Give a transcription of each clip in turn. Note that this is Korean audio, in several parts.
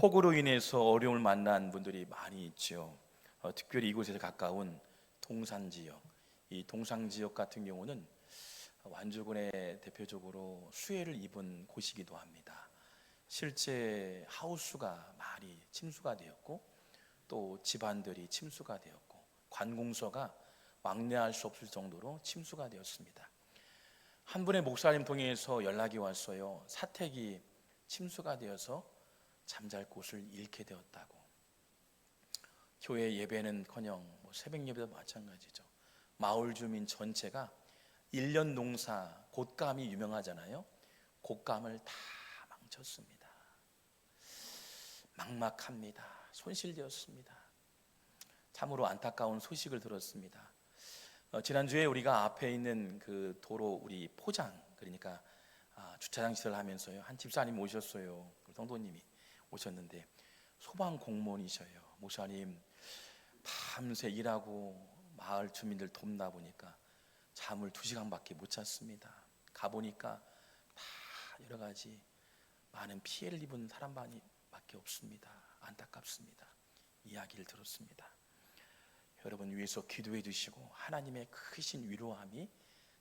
폭우로 인해서 어려움을 만난 분들이 많이 있죠. 특별히 이곳에서 가까운 동산 지역, 이 동산 지역 같은 경우는 완주군에 대표적으로 수해를 입은 곳이기도 합니다. 실제 하우스가 많이 침수가 되었고, 또 집안들이 침수가 되었고, 관공서가 왕래할 수 없을 정도로 침수가 되었습니다. 한 분의 목사님 통해서 연락이 왔어요. 사택이 침수가 되어서 잠잘 곳을 잃게 되었다고. 교회 예배는커녕 새벽 예배도 마찬가지죠. 마을 주민 전체가 1년 농사, 곶감이 유명하잖아요. 곶감을 다 망쳤습니다. 막막합니다. 손실되었습니다. 참으로 안타까운 소식을 들었습니다. 지난주에 우리가 앞에 있는 그 도로 우리 포장, 그러니까 주차장 시설을 하면서요, 한 집사님 오셨어요. 성도님이 오셨는데 소방 공무원이셔요. 목사님, 밤새 일하고 마을 주민들 돕다 보니까 잠을 2시간밖에 못 잤습니다. 가보니까 다 여러 가지 많은 피해를 입은 사람밖에 없습니다. 안타깝습니다. 이야기를 들었습니다. 여러분 위해서 기도해 주시고 하나님의 크신 위로함이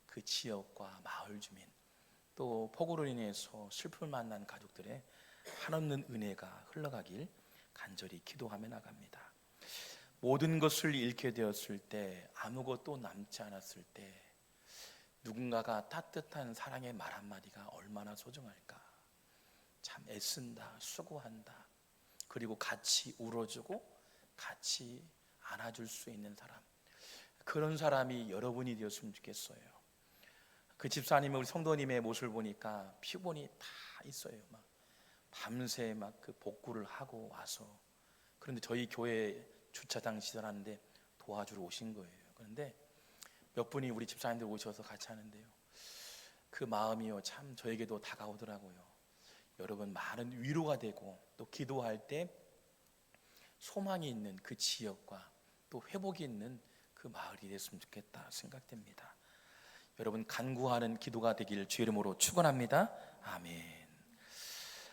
그 지역과 마을 주민, 또 폭우로 인해서 슬픔을 만난 가족들의 한없는 은혜가 흘러가길 간절히 기도하며 나갑니다. 모든 것을 잃게 되었을 때, 아무것도 남지 않았을 때 누군가가 따뜻한 사랑의 말 한마디가 얼마나 소중할까. 참 애쓴다, 수고한다, 그리고 같이 울어주고 같이 안아줄 수 있는 사람, 그런 사람이 여러분이 되었으면 좋겠어요. 그 집사님의, 우리 성도님의 모습을 보니까 피곤이 다 있어요. 밤새 그 복구를 하고 와서, 그런데 저희 교회 주차장 시설하는데 도와주러 오신 거예요. 그런데 몇 분이 우리 집사님들 오셔서 같이 하는데요, 그 마음이요 참 저에게도 다가오더라고요. 여러분, 많은 위로가 되고 또 기도할 때 소망이 있는 그 지역과 또 회복이 있는 그 마을이 됐으면 좋겠다 생각됩니다. 여러분, 간구하는 기도가 되길 주의 이름으로 축원합니다. 아멘.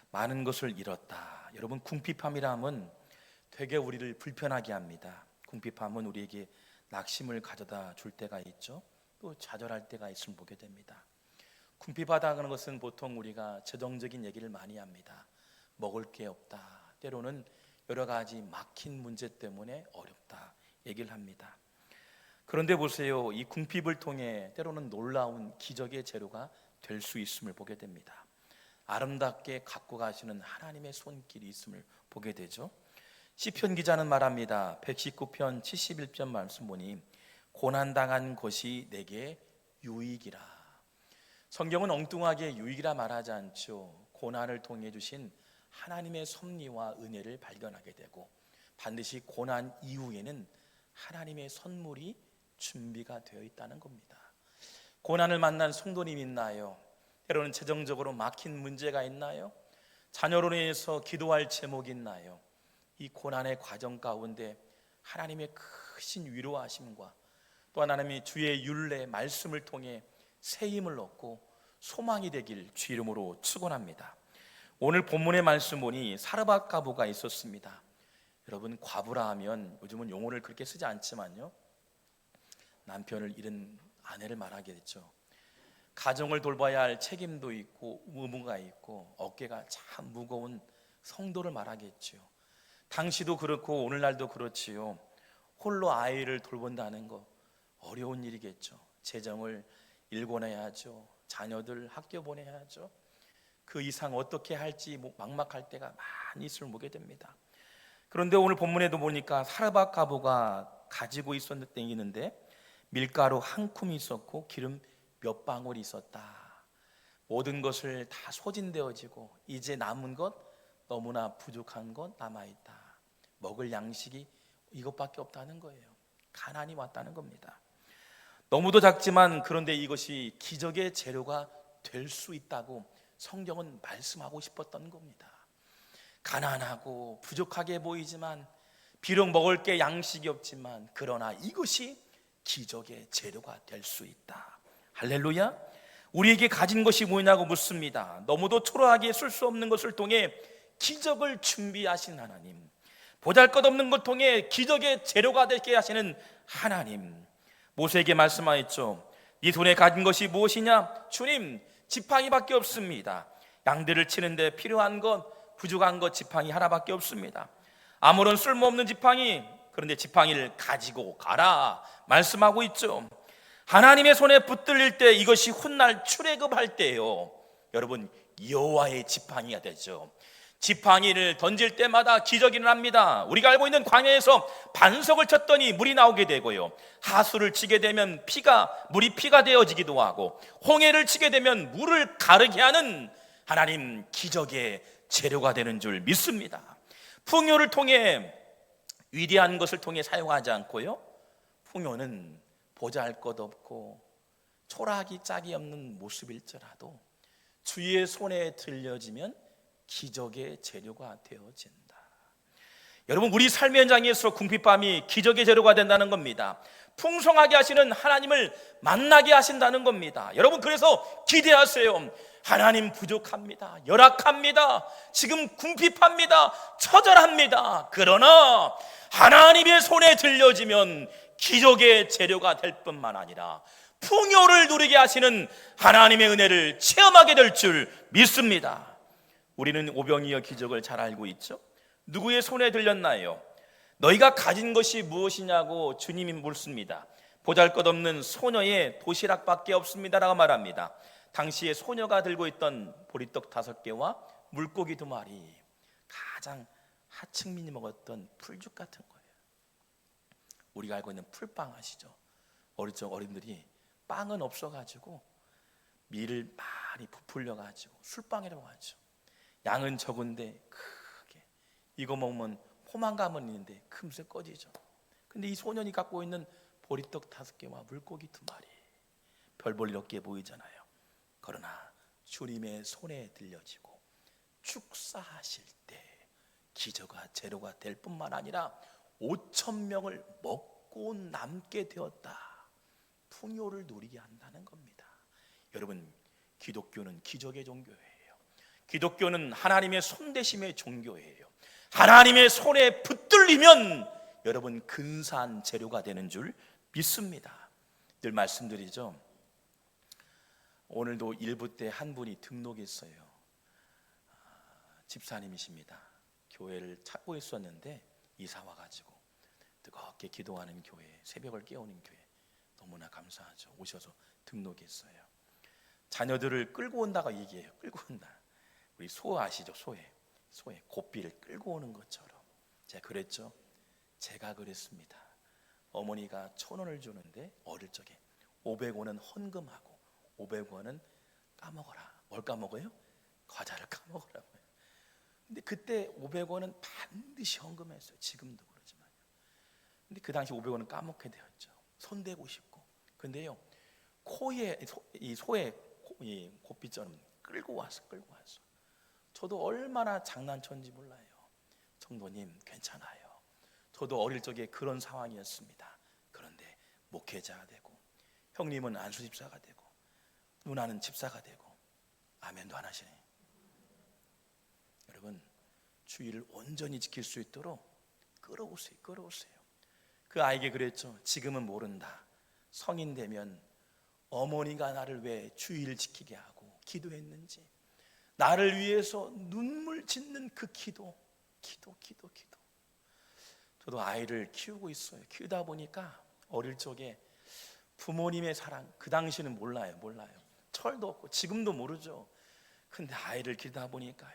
많은 것을 잃었다. 여러분, 궁핍함이라면 되게 우리를 불편하게 합니다. 궁핍함은 우리에게 낙심을 가져다 줄 때가 있죠. 또 좌절할 때가 있음을 보게 됩니다. 궁핍하다는 것은 보통 우리가 재정적인 얘기를 많이 합니다. 먹을 게 없다, 때로는 여러 가지 막힌 문제 때문에 어렵다 얘기를 합니다. 그런데 보세요, 이 궁핍을 통해 때로는 놀라운 기적의 재료가 될 수 있음을 보게 됩니다. 아름답게 갖고 가시는 하나님의 손길이 있음을 보게 되죠. 시편 기자는 말합니다. 119편 71편 말씀 보니 고난당한 것이 내게 유익이라. 성경은 엉뚱하게 유익이라 말하지 않죠. 고난을 통해 주신 하나님의 섭리와 은혜를 발견하게 되고, 반드시 고난 이후에는 하나님의 선물이 준비가 되어 있다는 겁니다. 고난을 만난 성도님 있나요? 때로는 재정적으로 막힌 문제가 있나요? 자녀로 인해서 기도할 제목이 있나요? 이 고난의 과정 가운데 하나님의 크신 위로하심과 또 하나님이 주의 율례 말씀을 통해 새 힘을 얻고 소망이 되길 주 이름으로 축원합니다. 오늘 본문의 말씀 보니 사르밧 과부가 있었습니다. 여러분, 과부라 하면 요즘은 용어를 그렇게 쓰지 않지만요, 남편을 잃은 아내를 말하게 됐죠. 가정을 돌봐야 할 책임도 있고 의무가 있고 어깨가 참 무거운 성도를 말하겠죠. 당시도 그렇고 오늘날도 그렇지요. 홀로 아이를 돌본다는 거 어려운 일이겠죠. 재정을 일궈내야 하죠. 자녀들 학교 보내야 하죠. 그 이상 어떻게 할지 막막할 때가 많이 있음을 보게 됩니다. 그런데 오늘 본문에도 보니까 사르밧 과부가 가지고 있었는데 밀가루 한 줌이 있었고 기름 몇 방울이 있었다. 모든 것을 다 소진되어지고 이제 남은 것, 너무나 부족한 것 남아있다. 먹을 양식이 이것밖에 없다는 거예요. 가난이 왔다는 겁니다. 너무도 작지만 그런데 이것이 기적의 재료가 될 수 있다고 성경은 말씀하고 싶었던 겁니다. 가난하고 부족하게 보이지만, 비록 먹을 게 양식이 없지만, 그러나 이것이 기적의 재료가 될 수 있다. 할렐루야. 우리에게 가진 것이 뭐냐고 묻습니다. 너무도 초라하게 쓸 수 없는 것을 통해 기적을 준비하신 하나님, 보잘것없는 걸 통해 기적의 재료가 되게 하시는 하나님, 모세에게 말씀하였죠. 네 손에 가진 것이 무엇이냐? 주님, 지팡이밖에 없습니다. 양들을 치는데 필요한 것, 부족한 것 지팡이 하나밖에 없습니다. 아무런 쓸모없는 지팡이, 그런데 지팡이를 가지고 가라 말씀하고 있죠. 하나님의 손에 붙들릴 때 이것이 훗날 출애굽할 때예요. 여러분, 여호와의 지팡이가 되죠. 지팡이를 던질 때마다 기적이 일어납니다. 우리가 알고 있는 광야에서 반석을 쳤더니 물이 나오게 되고요, 하수를 치게 되면 물이 피가 되어지기도 하고, 홍해를 치게 되면 물을 가르게 하는 하나님 기적의 재료가 되는 줄 믿습니다. 풍요를 통해, 위대한 것을 통해 사용하지 않고요, 풍요는 보잘것없고 초라하기 짝이 없는 모습일지라도 주의 손에 들려지면 기적의 재료가 되어진다. 여러분, 우리 삶의 현장에서 궁핍함이 기적의 재료가 된다는 겁니다. 풍성하게 하시는 하나님을 만나게 하신다는 겁니다. 여러분, 그래서 기대하세요. 하나님, 부족합니다. 열악합니다. 지금 궁핍합니다. 처절합니다. 그러나 하나님의 손에 들려지면 기적의 재료가 될 뿐만 아니라 풍요를 누리게 하시는 하나님의 은혜를 체험하게 될 줄 믿습니다. 우리는 오병이어 기적을 잘 알고 있죠. 누구의 손에 들렸나요? 너희가 가진 것이 무엇이냐고 주님이 묻습니다. 보잘것없는 소녀의 도시락밖에 없습니다라고 말합니다. 당시에 소녀가 들고 있던 보리떡 5개와 물고기 2마리, 가장 하층민이 먹었던 풀죽 같은 거예요. 우리가 알고 있는 풀빵 아시죠? 어린들이 빵은 없어가지고 밀을 많이 부풀려가지고 술빵이라고 하죠. 양은 적은데 크게, 이거 먹으면 포만감은 있는데 금세 꺼지죠. 근데 이 소년이 갖고 있는 보리떡 5개와 물고기 2마리, 별 볼 일 없게 보이잖아요. 그러나 주님의 손에 들려지고 축사하실 때 기저가 재료가 될 뿐만 아니라 5,000명을 먹고 남게 되었다. 풍요를 누리게 한다는 겁니다. 여러분, 기독교는 기적의 종교예요. 기독교는 하나님의 손대심의 종교예요. 하나님의 손에 붙들리면 여러분, 근사한 재료가 되는 줄 믿습니다. 늘 말씀드리죠. 오늘도 일부 때 한 분이 등록했어요. 집사님이십니다. 교회를 찾고 있었는데 이사 와가지고 뜨겁게 기도하는 교회, 새벽을 깨우는 교회, 너무나 감사하죠. 오셔서 등록했어요. 자녀들을 끌고 온다고 얘기해요. 끌고 온다. 우리 소 아시죠? 소에 고삐를 끌고 오는 것처럼 제가 그랬죠. 제가 그랬습니다. 어머니가 1,000원을 주는데 어릴 적에 500원은 헌금하고 500원은 까먹어라. 뭘 까먹어요? 과자를 까먹으라고요. 근데 그때 500원은 반드시 헌금했어요. 지금도 그러지만요. 근데 그 당시 500원은 까먹게 되었죠. 손대고 싶고. 근데요, 이 소의 이 고삐처럼 끌고 왔어. 저도 얼마나 장난쳤는지 몰라요. 성도님, 괜찮아요. 저도 어릴 적에 그런 상황이었습니다. 그런데 목회자가 되고, 형님은 안수집사가 되고, 누나는 집사가 되고, 아멘도 안 하시네. 여러분, 주의를 온전히 지킬 수 있도록 끌어오세요. 그 아이에게 그랬죠. 지금은 모른다. 성인 되면 어머니가 나를 왜 주의를 지키게 하고 기도했는지, 나를 위해서 눈물 짓는 그 기도. 저도 아이를 키우고 있어요. 키우다 보니까 어릴 적에 부모님의 사랑, 그 당시는 몰라요. 철도 없고 지금도 모르죠. 근데 아이를 키우다 보니까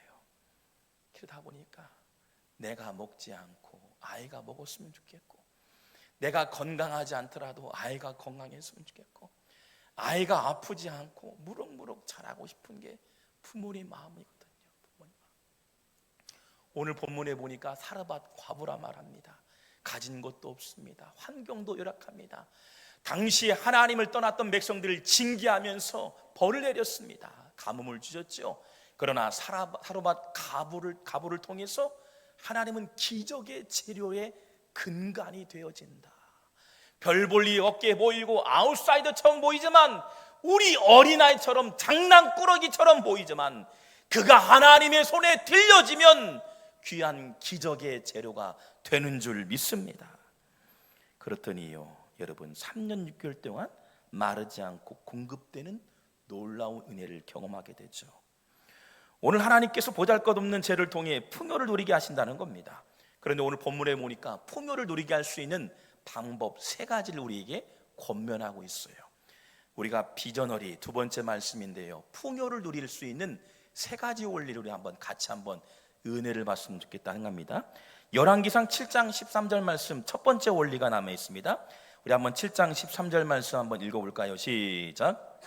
내가 먹지 않고 아이가 먹었으면 좋겠고, 내가 건강하지 않더라도 아이가 건강했으면 좋겠고, 아이가 아프지 않고 무럭무럭 자라고 싶은 게 부모님 마음이거든요. 오늘 본문에 보니까 사르밧 과부라 말합니다. 가진 것도 없습니다. 환경도 열악합니다. 당시에 하나님을 떠났던 백성들을 징계하면서 벌을 내렸습니다. 가뭄을 주셨죠. 그러나 사르밧 가부를 통해서 하나님은 기적의 재료의 근간이 되어진다. 별 볼 일 없게 보이고 아웃사이더처럼 보이지만, 우리 어린아이처럼 장난꾸러기처럼 보이지만, 그가 하나님의 손에 들려지면 귀한 기적의 재료가 되는 줄 믿습니다. 그렇더니요, 여러분 3년 6개월 동안 마르지 않고 공급되는 놀라운 은혜를 경험하게 되죠. 오늘 하나님께서 보잘것없는 죄를 통해 풍요를 누리게 하신다는 겁니다. 그런데 오늘 본문에 보니까 풍요를 누리게 할 수 있는 방법 3가지를 우리에게 권면하고 있어요. 우리가 비저너리 두 번째 말씀인데요, 풍요를 누릴 수 있는 3가지 원리를 우리 같이 한번 은혜를 받으면 좋겠다는 겁니다. 열왕기상 7장 13절 말씀 첫 번째 원리가 남아 있습니다. 우리 한번 7장 13절 말씀 한번 읽어볼까요? 시작.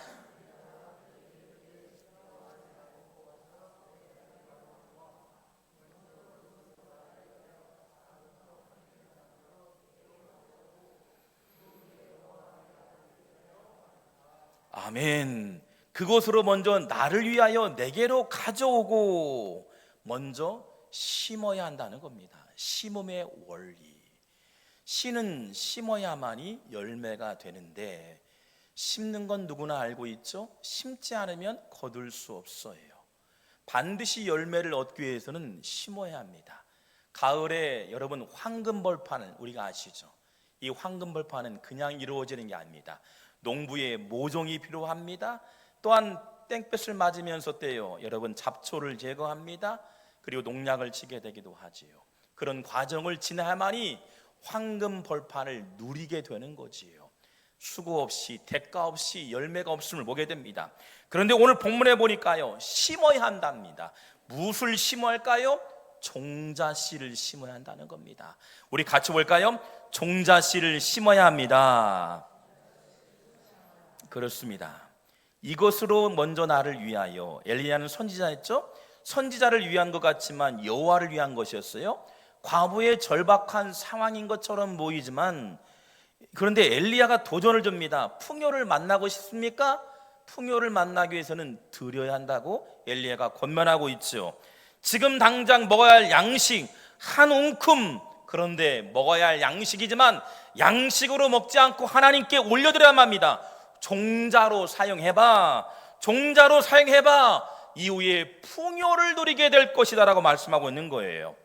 아멘. 그곳으로 먼저 나를 위하여 내게로 가져오고 먼저 심어야 한다는 겁니다. 심음의 원리. 씨는 심어야만이 열매가 되는데 심는 건 누구나 알고 있죠? 심지 않으면 거둘 수 없어요. 반드시 열매를 얻기 위해서는 심어야 합니다. 가을에 여러분 황금벌판을 우리가 아시죠? 이 황금벌판은 그냥 이루어지는 게 아닙니다. 농부의 모종이 필요합니다. 또한 땡볕을 맞으면서 때요, 여러분 잡초를 제거합니다. 그리고 농약을 치게 되기도 하지요. 그런 과정을 지나야만이 황금벌판을 누리게 되는 거지요. 수고 없이 대가 없이 열매가 없음을 보게 됩니다. 그런데 오늘 본문에 보니까요, 심어야 한답니다. 무엇을 심어야 할까요? 종자씨를 심어야 한다는 겁니다. 우리 같이 볼까요? 종자씨를 심어야 합니다. 그렇습니다. 이것으로 먼저 나를 위하여. 엘리야는 선지자였죠? 선지자를 위한 것 같지만 여호와를 위한 것이었어요. 과부의 절박한 상황인 것처럼 보이지만, 그런데 엘리야가 도전을 줍니다. 풍요를 만나고 싶습니까? 풍요를 만나기 위해서는 드려야 한다고 엘리야가 권면하고 있죠. 지금 당장 먹어야 할 양식 한 움큼, 그런데 먹어야 할 양식이지만 양식으로 먹지 않고 하나님께 올려드려야만 합니다. 종자로 사용해봐. 종자로 사용해봐. 이후에 풍요를 누리게 될 것이다 라고 말씀하고 있는 거예요.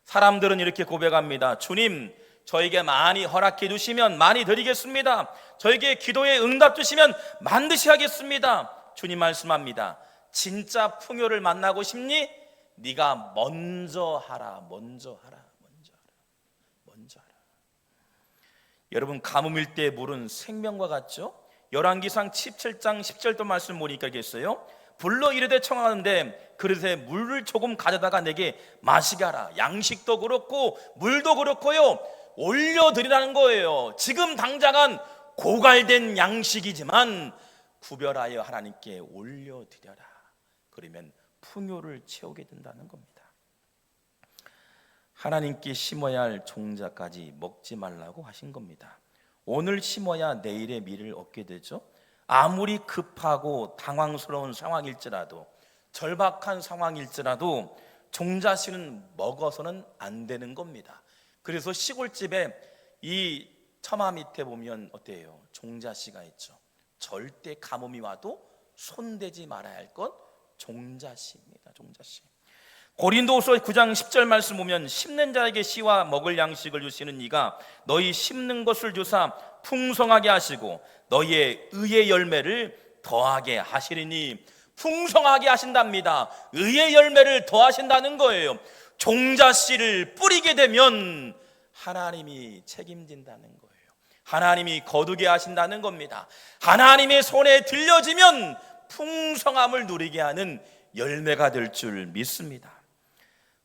사람들은 이렇게 고백합니다. 주님, 저에게 많이 허락해 주시면 많이 드리겠습니다. 저에게 기도에 응답 주시면 반드시 하겠습니다. 주님 말씀합니다. 진짜 풍요를 만나고 싶니? 네가 먼저 하라. 먼저 하라. 먼저 하라. 먼저 하라. 여러분, 가뭄일 때 물은 생명과 같죠? 열왕기상 17장 10절도 말씀 보니까 있어요. 불러 이르되 청하는데 그릇에 물을 조금 가져다가 내게 마시게 하라. 양식도 그렇고 물도 그렇고요, 올려드리라는 거예요. 지금 당장은 고갈된 양식이지만 구별하여 하나님께 올려드려라. 그러면 풍요를 채우게 된다는 겁니다. 하나님께 심어야 할 종자까지 먹지 말라고 하신 겁니다. 오늘 심어야 내일의 미를 얻게 되죠. 아무리 급하고 당황스러운 상황일지라도, 절박한 상황일지라도 종자씨는 먹어서는 안 되는 겁니다. 그래서 시골집에 이 처마 밑에 보면 어때요? 종자씨가 있죠. 절대 가뭄이 와도 손대지 말아야 할 것 종자씨입니다. 종자씨. 고린도후서 9장 10절 말씀 보면 심는 자에게 씨와 먹을 양식을 주시는 이가 너희 심는 것을 주사 풍성하게 하시고 너희의 의의 열매를 더하게 하시리니. 풍성하게 하신답니다. 의의 열매를 더하신다는 거예요. 종자씨를 뿌리게 되면 하나님이 책임진다는 거예요. 하나님이 거두게 하신다는 겁니다. 하나님의 손에 들려지면 풍성함을 누리게 하는 열매가 될 줄 믿습니다.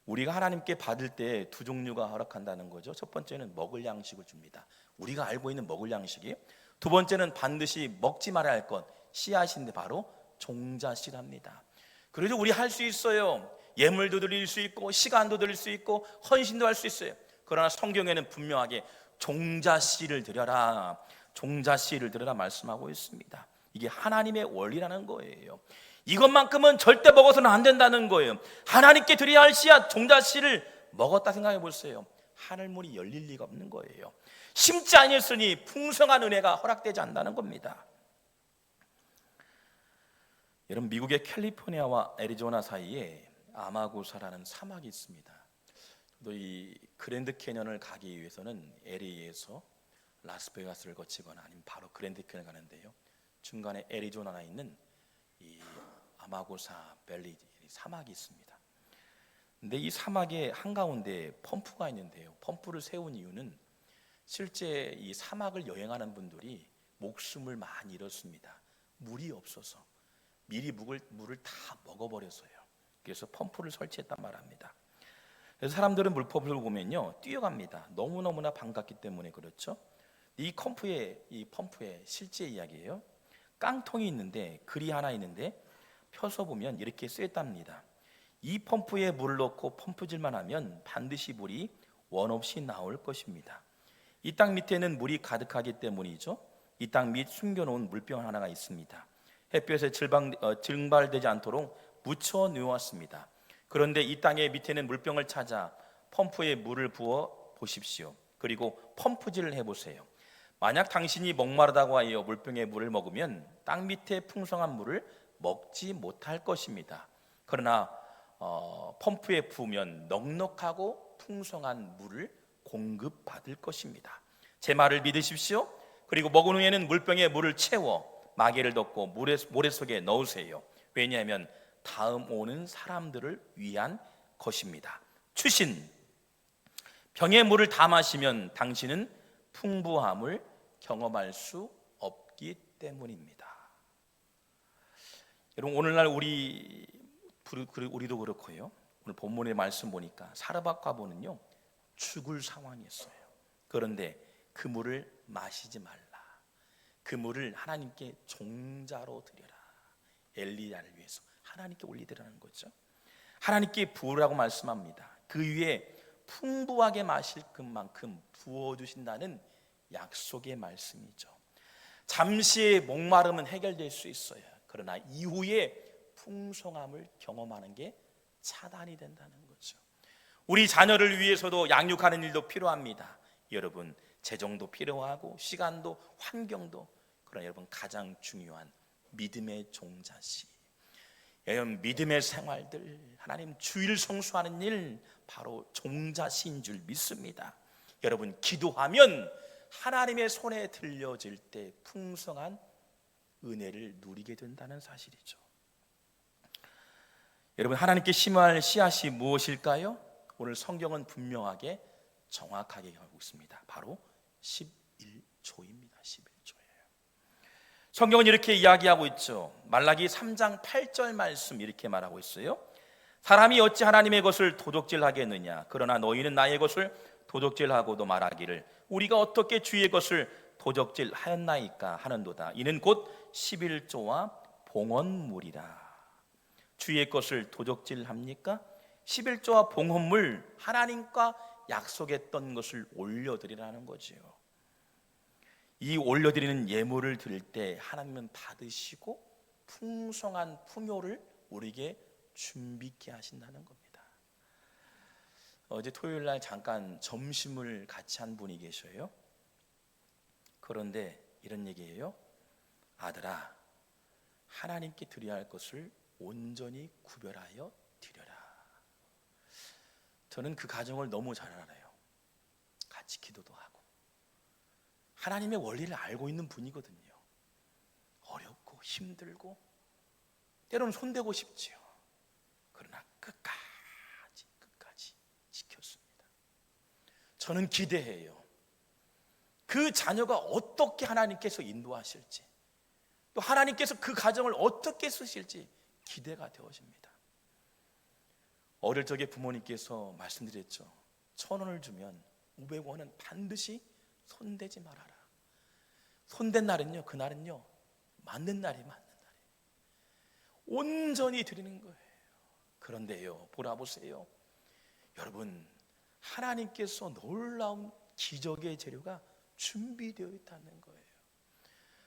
우리가 하나님께 받을 때 두 종류가 허락한다는 거죠. 첫 번째는 먹을 양식을 줍니다. 우리가 알고 있는 먹을 양식이에요. 두 번째는 반드시 먹지 말아야 할 것, 씨앗인데 바로 종자씨랍니다. 그래도 우리 할 수 있어요. 예물도 드릴 수 있고 시간도 드릴 수 있고 헌신도 할 수 있어요. 그러나 성경에는 분명하게 종자씨를 드려라, 종자씨를 드려라 말씀하고 있습니다. 이게 하나님의 원리라는 거예요. 이것만큼은 절대 먹어서는 안 된다는 거예요. 하나님께 드려야 할 씨앗 종자씨를 먹었다 생각해 보세요. 하늘문이 열릴 리가 없는 거예요. 심지 아니었으니 풍성한 은혜가 허락되지 않는다는 겁니다. 여러분, 미국의 캘리포니아와 애리조나 사이에 아마고사라는 사막이 있습니다. 또 이 그랜드 캐년을 가기 위해서는 LA에서 라스베가스를 거치거나 아니면 바로 그랜드 캐년 가는데요, 중간에 애리조나에 있는 이 아마고사 밸리 사막이 있습니다. 근데 이 사막의 한가운데 펌프가 있는데요, 펌프를 세운 이유는 실제 이 사막을 여행하는 분들이 목숨을 많이 잃었습니다. 물이 없어서 미리 물을 다 먹어버렸어요. 그래서 펌프를 설치했단 말합니다. 그래서 사람들은 물펌프를 보면요 뛰어갑니다. 너무너무나 반갑기 때문에 그렇죠. 이 펌프의 실제 이야기예요. 깡통이 있는데 글이 하나 있는데 펴서 보면 이렇게 쓰였답니다. 이 펌프에 물을 넣고 펌프질만 하면 반드시 물이 원 없이 나올 것입니다. 이 땅 밑에는 물이 가득하기 때문이죠. 이 땅 밑 숨겨놓은 물병 하나가 있습니다. 햇볕에 증발되지 않도록 묻혀 놓았습니다. 그런데 이 땅의 밑에는 물병을 찾아 펌프에 물을 부어 보십시오. 그리고 펌프질을 해보세요. 만약 당신이 목마르다고 하여 물병에 물을 먹으면 땅 밑에 풍성한 물을 먹지 못할 것입니다. 그러나 펌프에 부으면 넉넉하고 풍성한 물을 공급받을 것입니다. 제 말을 믿으십시오. 그리고 먹은 후에는 물병에 물을 채워 마개를 덮고 모래 속에 넣으세요. 왜냐하면 다음 오는 사람들을 위한 것입니다. 추신, 병에 물을 다 마시면 당신은 풍부함을 경험할 수 없기 때문입니다. 여러분, 오늘날 우리도 그렇고요, 오늘 본문의 말씀 보니까 사르밧과부는요 죽을 상황이었어요. 그런데 그 물을 마시지 말라. 그 물을 하나님께 종자로 드려라. 엘리야를 위해서 하나님께 올리더라는 거죠. 하나님께 부으라고 말씀합니다. 그 위에 풍부하게 마실 것만큼 부어주신다는 약속의 말씀이죠. 잠시의 목마름은 해결될 수 있어요. 그러나 이후에 풍성함을 경험하는 게 차단이 된다는 거죠. 우리 자녀를 위해서도 양육하는 일도 필요합니다. 여러분, 재정도 필요하고 시간도 환경도, 그러나 여러분 가장 중요한 믿음의 종자시, 여러분 믿음의 생활들, 하나님 주일 성수하는 일, 바로 종자시인 줄 믿습니다. 여러분, 기도하면 하나님의 손에 들려질 때 풍성한 은혜를 누리게 된다는 사실이죠. 여러분, 하나님께 심어할 씨앗이 무엇일까요? 오늘 성경은 분명하게 정확하게 하고 있습니다. 바로 11조입니다. 11조예요. 성경은 이렇게 이야기하고 있죠. 말라기 3장 8절 말씀 이렇게 말하고 있어요. 사람이 어찌 하나님의 것을 도적질하겠느냐? 그러나 너희는 나의 것을 도적질하고도 말하기를 우리가 어떻게 주의 것을 도적질하였나이까 하는도다. 이는 곧 11조와 봉헌물이라. 주의 것을 도적질합니까? 11조와 봉헌물, 하나님과 약속했던 것을 올려드리라는 거지요. 이 올려드리는 예물을 드릴 때 하나님은 받으시고 풍성한 풍요를 우리에게 준비케 하신다는 겁니다. 어제 토요일 날 잠깐 점심을 같이 한 분이 계셔요. 그런데 이런 얘기예요. 아들아, 하나님께 드려야 할 것을 온전히 구별하여 드려라. 저는 그 가정을 너무 잘 알아요. 같이 기도도 하고 하나님의 원리를 알고 있는 분이거든요. 어렵고 힘들고 때로는 손대고 싶지요. 그러나 끝까지 지켰습니다. 저는 기대해요. 그 자녀가 어떻게 하나님께서 인도하실지, 또 하나님께서 그 가정을 어떻게 쓰실지 기대가 되어집니다. 어릴 적에 부모님께서 말씀드렸죠. 1,000원을 주면 500원은 반드시 손대지 말아라. 손댄 날은요, 그날은요 맞는 날이에요. 온전히 드리는 거예요. 그런데요, 보라보세요. 여러분, 하나님께서 놀라운 기적의 재료가 준비되어 있다는 거예요.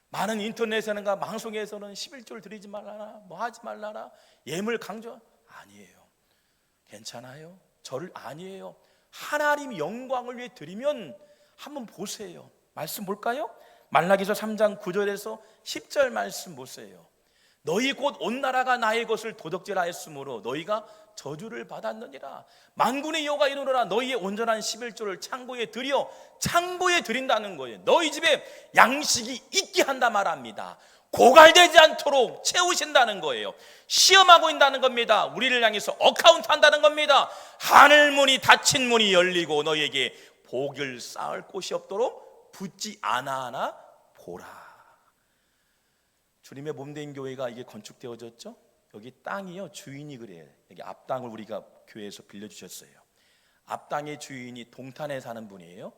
많은 인터넷에는 방송에서는 11조를 드리지 말라라, 뭐 하지 말라라, 예물 강조. 아니에요. 괜찮아요. 저를 아니에요. 하나님 영광을 위해 드리면 한번 보세요. 말씀 볼까요? 말라기서 3장 9절에서 10절 말씀 보세요. 너희 곧 온 나라가 나의 것을 도적질하였으므로 너희가 저주를 받았느니라. 만군의 여호와가 이르노라. 너희의 온전한 11조를 창고에 들여 창고에 드린다는 거예요. 너희 집에 양식이 있게 한다 말합니다. 고갈되지 않도록 채우신다는 거예요. 시험하고 있다는 겁니다. 우리를 향해서 어카운트 한다는 겁니다. 하늘문이 닫힌 문이 열리고 너희에게 복을 쌓을 곳이 없도록 붙지 않아 보라. 주님의 몸된 교회가 이게 건축되어졌죠. 여기 땅이요, 주인이 그래요. 여기 앞땅을 우리가 교회에서 빌려주셨어요. 앞땅의 주인이 동탄에 사는 분이에요.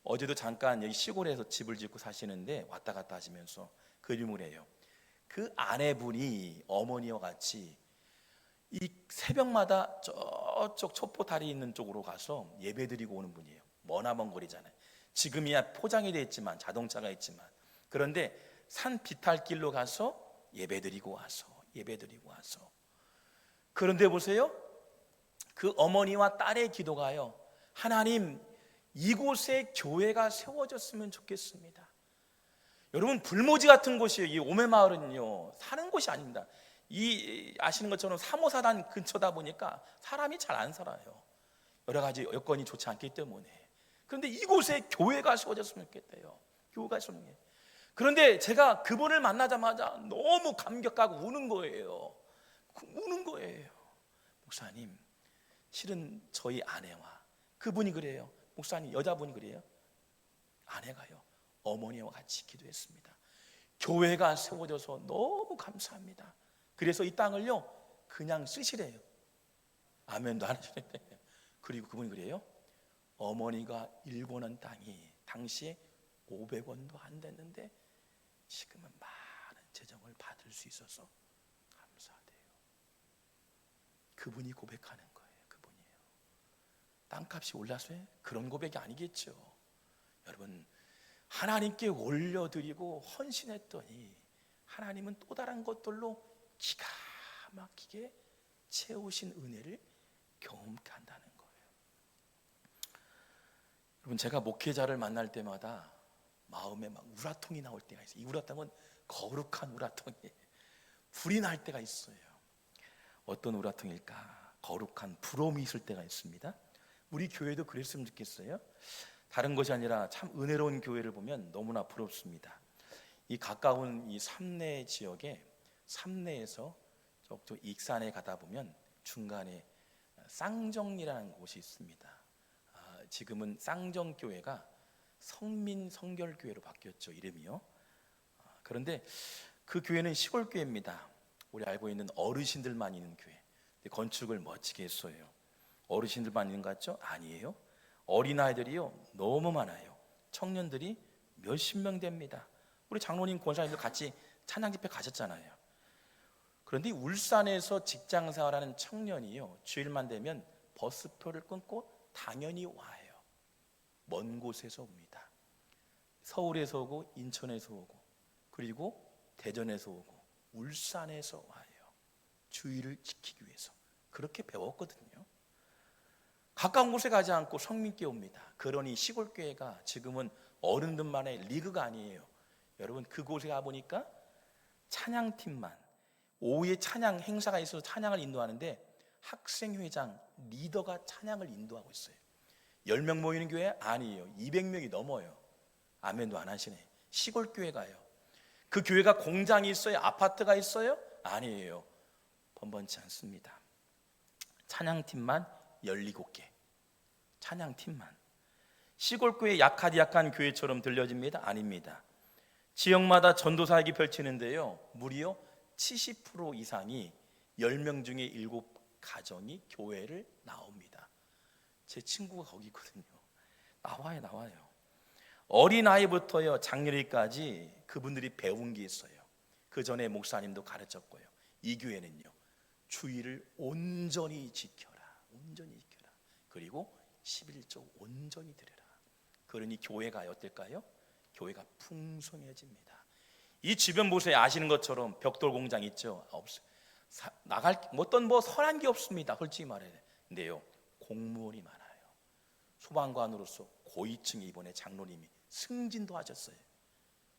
어제도 잠깐 여기 시골에서 집을 짓고 사시는데 왔다 갔다 하시면서 그림을 해요. 그 아내분이 어머니와 같이 이 새벽마다 저쪽 촛포 다리 있는 쪽으로 가서 예배드리고 오는 분이에요. 머나먼 거리잖아요. 지금이야 포장이 되어 있지만, 자동차가 있지만, 그런데 산 비탈길로 가서 예배드리고 와서 그런데 보세요, 그 어머니와 딸의 기도가요, 하나님 이곳에 교회가 세워졌으면 좋겠습니다. 여러분, 불모지 같은 곳이에요. 이 오매마을은요 사는 곳이 아닙니다. 이 아시는 것처럼 3호사단 근처다 보니까 사람이 잘 안 살아요. 여러 가지 여건이 좋지 않기 때문에. 그런데 이곳에 교회가 세워졌으면 좋겠대요. 교회가 세워졌으면. 그런데 제가 그분을 만나자마자 너무 감격하고 우는 거예요. 목사님, 실은 저희 아내와 그분이 그래요. 목사님, 여자분이 그래요. 아내가요, 어머니와 같이 기도했습니다. 교회가 세워져서 너무 감사합니다. 그래서 이 땅을요 그냥 쓰시래요. 아멘도 안 하시는데. 그리고 그분이 그래요. 어머니가 일궈낸 땅이 당시에 500원도 안 됐는데 지금은 많은 재정을 받을 수 있어서 감사하대요. 그분이 고백하는 거예요. 그분이에요. 땅값이 올라서요? 그런 고백이 아니겠죠. 여러분, 하나님께 올려드리고 헌신했더니 하나님은 또 다른 것들로 기가 막히게 채우신 은혜를 경험케 한다는 거예요. 여러분, 제가 목회자를 만날 때마다 마음에 막 우라통이 나올 때가 있어요. 이 우라통은 거룩한 우라통이에요. 불이 날 때가 있어요. 어떤 우라통일까? 거룩한 부러움이 있을 때가 있습니다. 우리 교회도 그랬으면 좋겠어요. 다른 것이 아니라 참 은혜로운 교회를 보면 너무나 부럽습니다. 이 가까운 이 삼내 지역에, 삼내에서 저쪽 익산에 가다 보면 중간에 쌍정리라는 곳이 있습니다. 지금은 쌍정교회가 성민성결교회로 바뀌었죠, 이름이요. 그런데 그 교회는 시골교회입니다. 우리 알고 있는 어르신들만 있는 교회. 건축을 멋지게 했어요. 어르신들만 있는 것 같죠? 아니에요. 어린아이들이요 너무 많아요. 청년들이 몇십 명 됩니다. 우리 장로님, 권사님도 같이 찬양 집회 가셨잖아요. 그런데 울산에서 직장 생활하는 청년이요 주일만 되면 버스표를 끊고 당연히 와요. 먼 곳에서 옵니다. 서울에서 오고, 인천에서 오고, 그리고 대전에서 오고, 울산에서 와요. 주의를 지키기 위해서. 그렇게 배웠거든요. 가까운 곳에 가지 않고 성민교회 옵니다. 그러니 시골교회가 지금은 어른들만의 리그가 아니에요. 여러분, 그곳에 가보니까 찬양팀만, 오후에 찬양 행사가 있어서 찬양을 인도하는데 학생회장, 리더가 찬양을 인도하고 있어요. 10명 모이는 교회? 아니에요. 200명이 넘어요. 아멘도 안 하시네. 시골교회가요. 그 교회가 공장이 있어요? 아파트가 있어요? 아니에요. 번번치 않습니다. 찬양팀만 17개. 찬양팀만. 시골교회 약한 교회처럼 들려집니다? 아닙니다. 지역마다 전도사역이 펼치는데요 무려 70% 이상이 10명 중에 7가정이 교회를 나옵니다. 제 친구가 거기 있거든요. 나와요. 어린아이부터요 장년기까지 그분들이 배운 게 있어요. 그 전에 목사님도 가르쳤고요. 이 교회는요 주의를 온전히 지켜라. 그리고 11조 온전히 드려라. 그러니 교회가 어떨까요? 교회가 풍성해집니다. 이 주변 보세요. 아시는 것처럼 벽돌 공장 있죠? 없어요. 나갈 어떤 선한 게 없습니다. 솔직히 말해야 돼요. 공무원이 많아요. 소방관으로서 고위층에 이번에 장로님이 승진도 하셨어요.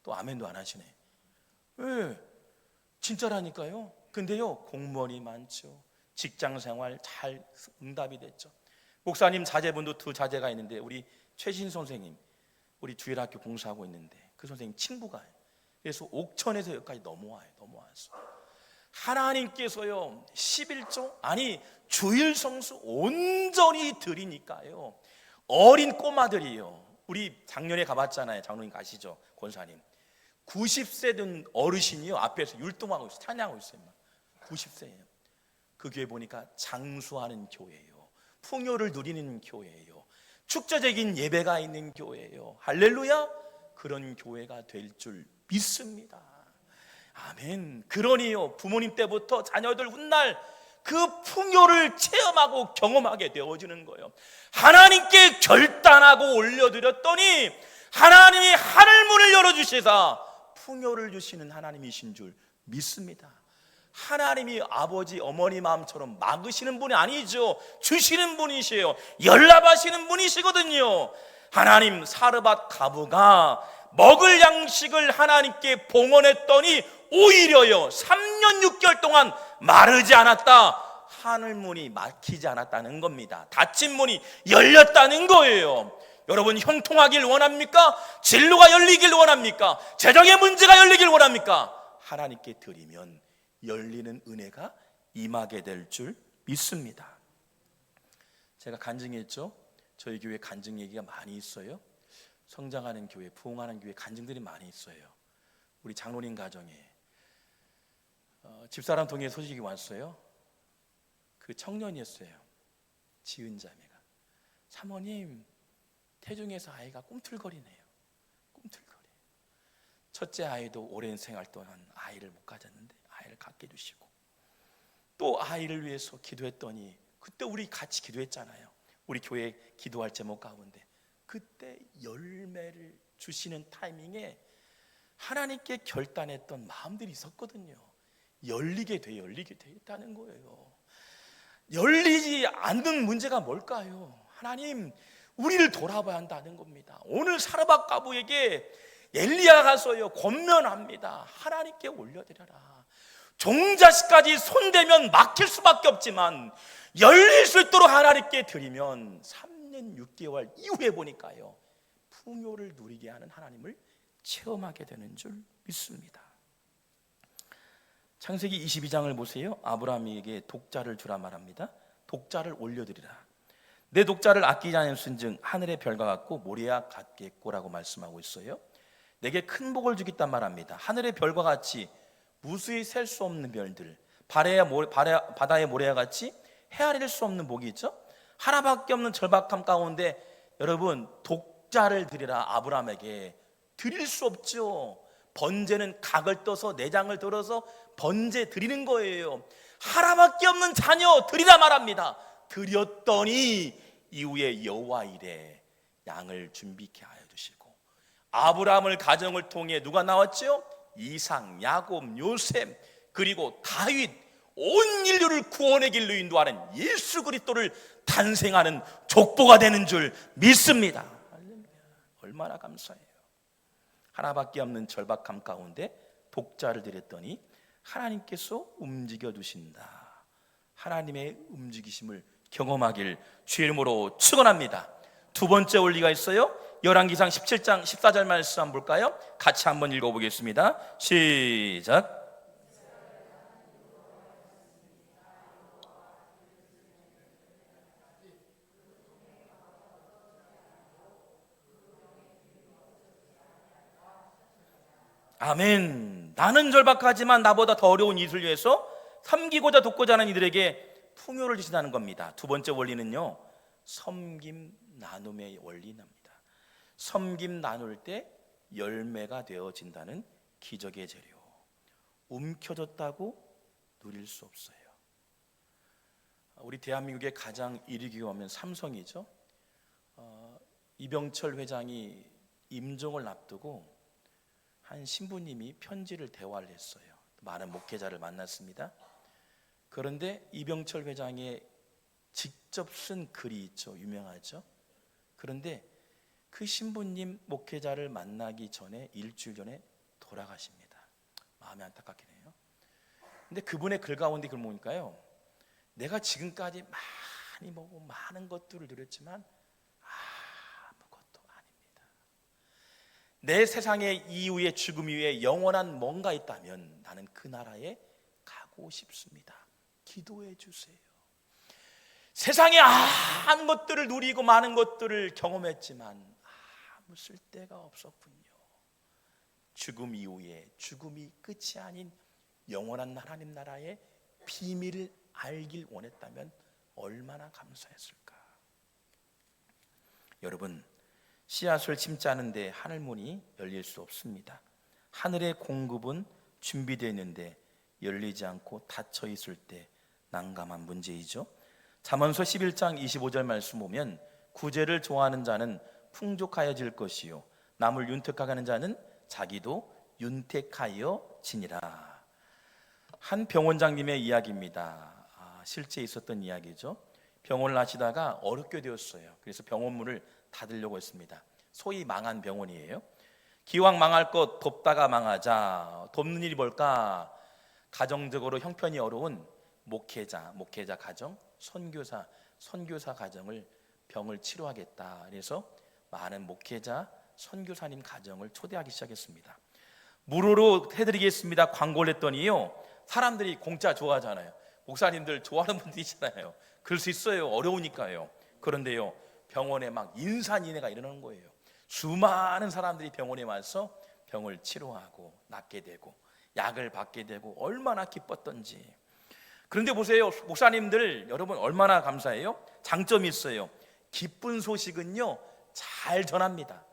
또 아멘도 안 하시네. 왜? 진짜라니까요. 근데요, 공무원이 많죠. 직장생활 잘 응답이 됐죠. 목사님 자제분도 두 자제가 있는데, 우리 최신 선생님, 우리 주일학교 봉사하고 있는데 그 선생님 친구가, 그래서 옥천에서 여기까지 넘어와서 하나님께서요 11조, 아니 주일 성수 온전히 드리니까요, 어린 꼬마들이요, 우리 작년에 가봤잖아요. 장로님 가시죠, 권사님. 90세 된 어르신이요 앞에서 율동하고 있어요. 찬양하고 있어요. 90세예요. 그 교회 보니까 장수하는 교회예요. 풍요를 누리는 교회예요. 축제적인 예배가 있는 교회예요. 할렐루야. 그런 교회가 될 줄 믿습니다. 아멘. 그러니요, 부모님 때부터 자녀들 훗날 그 풍요를 체험하고 경험하게 되어지는 거예요. 하나님께 결단하고 올려드렸더니 하나님이 하늘문을 열어주시사 풍요를 주시는 하나님이신 줄 믿습니다. 하나님이 아버지 어머니 마음처럼 막으시는 분이 아니죠. 주시는 분이시에요. 연락하시는 분이시거든요. 하나님, 사르밧 가부가 먹을 양식을 하나님께 봉헌했더니 오히려요 3년 6개월 동안 마르지 않았다. 하늘문이 막히지 않았다는 겁니다. 닫힌 문이 열렸다는 거예요. 여러분, 형통하길 원합니까? 진로가 열리길 원합니까? 재정의 문제가 열리길 원합니까? 하나님께 드리면 열리는 은혜가 임하게 될 줄 믿습니다. 제가 간증했죠. 저희 교회 간증 얘기가 많이 있어요. 성장하는 교회, 부흥하는 교회 간증들이 많이 있어요. 우리 장로님 가정에 집사람 통해 소식이 왔어요. 그 청년이었어요. 지은 자매가, 사모님 태중에서 아이가 꿈틀거리네요. 꿈틀거려. 첫째 아이도 오랜 생활 동안 아이를 못 가졌는데 아이를 갖게 해주시고, 또 아이를 위해서 기도했더니, 그때 우리 같이 기도했잖아요. 우리 교회 기도할 제목 가운데 그때 열매를 주시는 타이밍에 하나님께 결단했던 마음들이 있었거든요. 열리게 되었다는 거예요. 열리지 않는 문제가 뭘까요? 하나님, 우리를 돌아봐야 한다는 겁니다. 오늘 사르밧 가부에게 엘리야 가서요 권면합니다. 하나님께 올려드려라. 종자식까지 손대면 막힐 수밖에 없지만 열릴 수 있도록 하나님께 드리면 3년 6개월 이후에 보니까요 풍요를 누리게 하는 하나님을 체험하게 되는 줄 믿습니다. 창세기 22장을 보세요. 아브라함에게 독자를 주라 말합니다. 독자를 올려드리라. 내 독자를 아끼지 않았은즉 하늘의 별과 같고 모래와 같겠고라고 말씀하고 있어요. 내게 큰 복을 주겠단 말합니다. 하늘의 별과 같이 무수히 셀 수 없는 별들, 바다의 모래와 같이 헤아릴 수 없는 복이 있죠. 하나밖에 없는 절박함 가운데 여러분, 독자를 드리라. 아브라함에게 드릴 수 없죠. 번제는 각을 떠서 내장을 들어서 번제 드리는 거예요. 하나밖에 없는 자녀 드리라 말합니다. 드렸더니 이후에 여호와 이래 양을 준비케 하여 주시고, 아브라함을 가정을 통해 누가 나왔죠? 이삭, 야곱, 요셉, 그리고 다윗, 온 인류를 구원의 길로 인도하는 예수 그리스도를 탄생하는 족보가 되는 줄 믿습니다. 얼마나 감사해요. 하나밖에 없는 절박함 가운데 독자를 드렸더니 하나님께서 움직여 두신다. 하나님의 움직이심을 경험하길 주의 이름으로 축원합니다. 두 번째 원리가 있어요. 열왕기상 17장 14절 말씀 한번 볼까요? 같이 한번 읽어보겠습니다. 시작. 아멘. 나는 절박하지만 나보다 더 어려운 이웃을 위해서 섬기고자 돕고자 하는 이들에게 풍요를 주신다는 겁니다. 두 번째 원리는요, 섬김 나눔의 원리입니다. 섬김 나눌 때 열매가 되어진다는 기적의 재료. 움켜졌다고 누릴 수 없어요. 우리 대한민국의 가장 1위 기업 하면 삼성이죠. 이병철 회장이 임종을 앞두고 한 신부님이 편지를 대화를 했어요. 많은 목회자를 만났습니다. 그런데 이병철 회장의 직접 쓴 글이 있죠. 유명하죠. 그런데 그 신부님 목회자를 만나기 전에 일주일 전에 돌아가십니다. 마음이 안타깝긴 해요. 근데 그분의 글 가운데 글 보니까요, 내가 지금까지 많이 먹고 많은 것들을 누렸지만 아무것도 아닙니다. 내 세상의 이후에, 죽음 이후에 영원한 뭔가 있다면 나는 그 나라에 가고 싶습니다. 기도해 주세요. 세상에 많은 것들을 누리고 많은 것들을 경험했지만 아무 쓸데가 없었군요. 죽음 이후에, 죽음이 끝이 아닌 영원한 하나님 나라의 비밀을 알길 원했다면 얼마나 감사했을까. 여러분, 씨앗을 심지 않은데 하늘문이 열릴 수 없습니다. 하늘의 공급은 준비되어 있는데 열리지 않고 닫혀 있을 때 난감한 문제이죠. 잠언서 11장 25절 말씀 보면 구제를 좋아하는 자는 풍족하여질 것이요 남을 윤택하게 하는 자는 자기도 윤택하여 지니라. 한 병원장님의 이야기입니다. 실제 있었던 이야기죠. 병원을 하시다가 어렵게 되었어요. 그래서 병원 문을 닫으려고 했습니다. 소위 망한 병원이에요. 기왕 망할 것 돕다가 망하자. 돕는 일이 뭘까? 가정적으로 형편이 어려운 목회자 가정, 선교사 가정을 병을 치료하겠다. 그래서 많은 목회자, 선교사님 가정을 초대하기 시작했습니다. 무료로 해드리겠습니다 광고를 했더니요, 사람들이 공짜 좋아하잖아요. 목사님들 좋아하는 분들이잖아요. 그럴 수 있어요. 어려우니까요. 그런데요, 병원에 막 인산인해가 일어나는 거예요. 수많은 사람들이 병원에 와서 병을 치료하고 낫게 되고 약을 받게 되고 얼마나 기뻤던지. 그런데 보세요, 목사님들 여러분 얼마나 감사해요? 장점이 있어요. 기쁜 소식은요 잘 전합니다.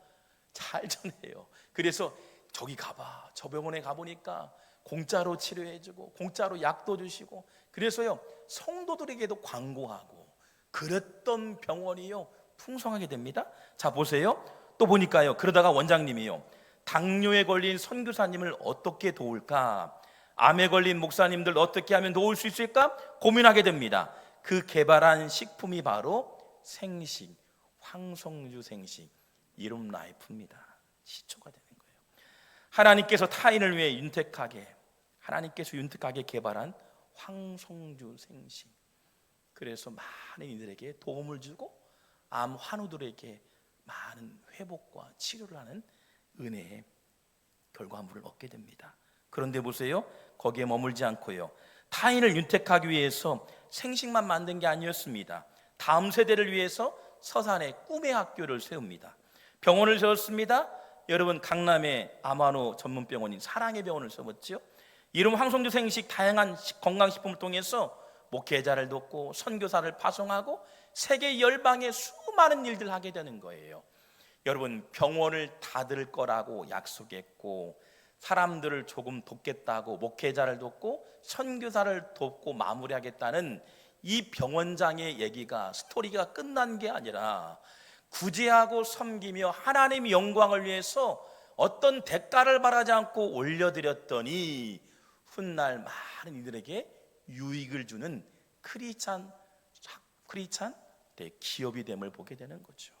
잘 전해요. 그래서 저기 가봐, 저 병원에 가보니까 공짜로 치료해주고 공짜로 약도 주시고, 그래서요 성도들에게도 광고하고 그랬던 병원이요 풍성하게 됩니다. 자 보세요, 또 보니까요, 그러다가 원장님이요, 당뇨에 걸린 선교사님을 어떻게 도울까, 암에 걸린 목사님들 어떻게 하면 도울 수 있을까 고민하게 됩니다. 그 개발한 식품이 바로 생식, 황성주 생식, 이름 라이프입니다. 시초가 되는 거예요. 하나님께서 타인을 위해 하나님께서 윤택하게 개발한 황성주 생식. 그래서 많은 이들에게 도움을 주고 암 환우들에게 많은 회복과 치료를 하는 은혜의 결과물을 얻게 됩니다. 그런데 보세요, 거기에 머물지 않고요, 타인을 윤택하기 위해서 생식만 만든 게 아니었습니다. 다음 세대를 위해서 서산에 꿈의 학교를 세웁니다. 병원을 세웠습니다. 여러분, 강남에 암환우 전문병원인 사랑의 병원을 세웠죠. 이름 황성주 생식, 다양한 건강식품을 통해서 목회자를 돕고 선교사를 파송하고 세계 열방에 수많은 일들을 하게 되는 거예요. 여러분, 병원을 닫을 거라고 약속했고 사람들을 조금 돕겠다고 목회자를 돕고 선교사를 돕고 마무리하겠다는 이 병원장의 얘기가, 스토리가 끝난 게 아니라 구제하고 섬기며 하나님의 영광을 위해서 어떤 대가를 바라지 않고 올려드렸더니 훗날 많은 이들에게 유익을 주는 크리스찬 기업이 됨을 보게 되는 거죠.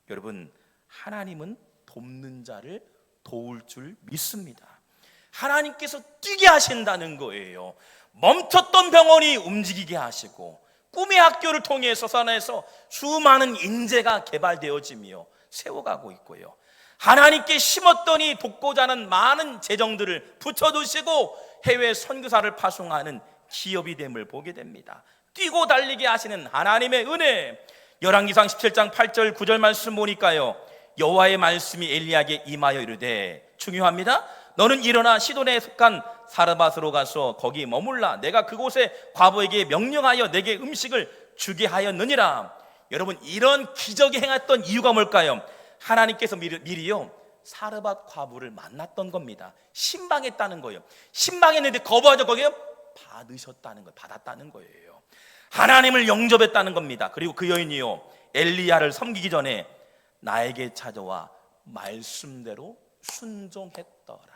여러분, 하나님은 돕는 자를 도울 줄 믿습니다. 하나님께서 뛰게 하신다는 거예요. 멈췄던 병원이 움직이게 하시고 꿈의 학교를 통해 서산에서 수많은 인재가 개발되어지며 세워가고 있고요, 하나님께 심었더니 돕고자 하는 많은 재정들을 붙여두시고 해외 선교사를 파송하는 기업이 됨을 보게 됩니다. 뛰고 달리게 하시는 하나님의 은혜. 열왕기상 17장 8절 9절 말씀 보니까요, 여호와의 말씀이 엘리야에게 임하여 이르되, 중요합니다. 너는 일어나 시돈에 속한 사르밧으로 가서 거기 머물라. 내가 그곳에 과부에게 명령하여 내게 음식을 주게 하였느니라. 여러분, 이런 기적이 행했던 이유가 뭘까요? 하나님께서 미리요 사르밧 과부를 만났던 겁니다. 신방했다는 거예요. 신방했는데 거부하죠. 거기요 받았다는 거예요. 하나님을 영접했다는 겁니다. 그리고 그 여인이요 엘리야를 섬기기 전에 나에게 찾아와 말씀대로 순종했더라.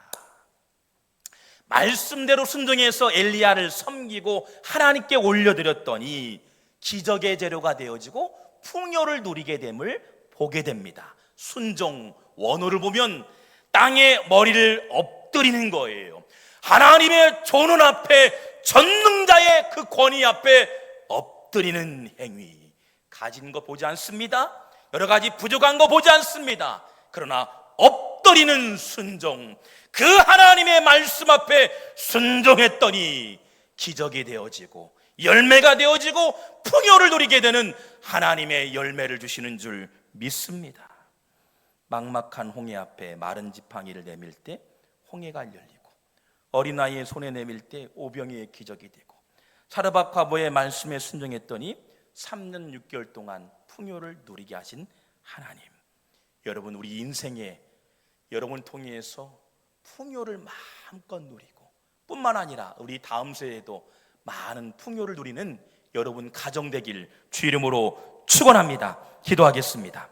말씀대로 순종해서 엘리야를 섬기고 하나님께 올려드렸더니 기적의 재료가 되어지고 풍요를 누리게 됨을 보게 됩니다. 순종 원어를 보면 땅에 머리를 엎드리는 거예요. 하나님의 조는 앞에 전능자의 그 권위 앞에 엎드리는 행위, 가진 거 보지 않습니다. 여러 가지 부족한 거 보지 않습니다. 그러나 엎드리는 순종, 그 하나님의 말씀 앞에 순종했더니 기적이 되어지고 열매가 되어지고 풍요를 누리게 되는 하나님의 열매를 주시는 줄 믿습니다. 막막한 홍해 앞에 마른 지팡이를 내밀 때 홍해가 열리고, 어린아이의 손에 내밀 때 오병이의 기적이 되고, 사르밧 과부의 말씀에 순종했더니 3년 6개월 동안 풍요를 누리게 하신 하나님, 여러분 우리 인생에 여러분을 통해서 풍요를 마음껏 누리고, 뿐만 아니라 우리 다음 세에도 많은 풍요를 누리는 여러분 가정 되길 주 이름으로 축원합니다. 기도하겠습니다.